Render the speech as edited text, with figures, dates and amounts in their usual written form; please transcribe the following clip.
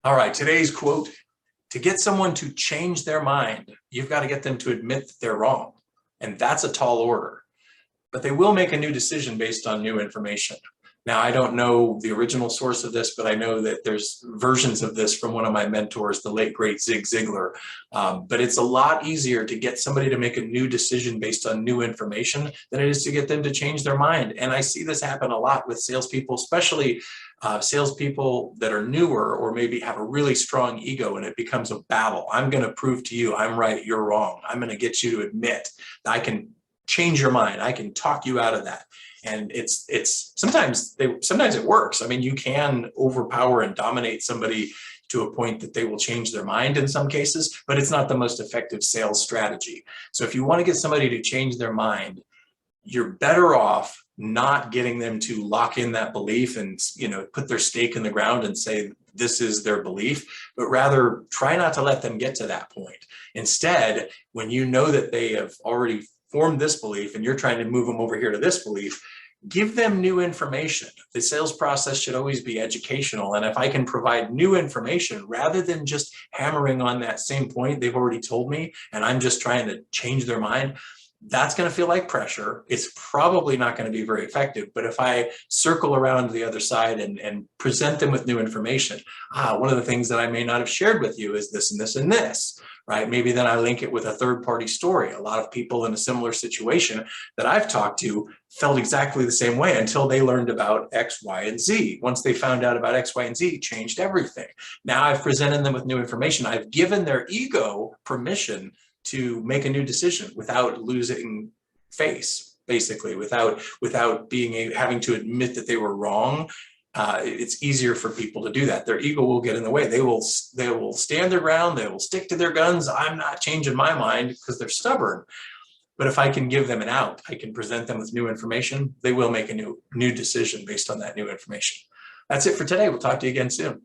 All right, today's quote: to get someone to change their mind, you've got to get them to admit that they're wrong. And that's a tall order, but they will make a new decision based on new information. Now, I don't know the original source of this, but I know that there's versions of this from one of my mentors, the late great Zig Ziglar. But it's a lot easier to get somebody to make a new decision based on new information than it is to get them to change their mind. And I see this happen a lot with salespeople, especially salespeople that are newer or maybe have a really strong ego, and it becomes a battle. I'm going to prove to you I'm right, you're wrong. I'm going to get you to admit that I can change your mind. I can talk you out of that. And it's sometimes it works. I mean, you can overpower and dominate somebody to a point that they will change their mind in some cases, but it's not the most effective sales strategy. So if you want to get somebody to change their mind, you're better off not getting them to lock in that belief and, put their stake in the ground and say this is their belief, but rather try not to let them get to that point. Instead, when you know that they have already formed this belief and you're trying to move them over here to this belief, give them new information. The sales process should always be educational. And if I can provide new information rather than just hammering on that same point they've already told me, and I'm just trying to change their mind, that's going to feel like pressure. It's probably not going to be very effective. But if I circle around the other side and present them with new information, one of the things that I may not have shared with you is this and this and this, right? Maybe then I link it with a third-party story. A lot of people in a similar situation that I've talked to felt exactly the same way until they learned about X, Y, and Z. Once they found out about X, Y, and Z, it changed everything. Now I've presented them with new information. I've given their ego permission to make a new decision without losing face, basically, without having to admit that they were wrong. It's easier for people to do that. Their ego will get in the way. They will stand their ground. They will stick to their guns. I'm not changing my mind because they're stubborn. But if I can give them an out, I can present them with new information, they will make a new decision based on that new information. That's it for today. We'll talk to you again soon.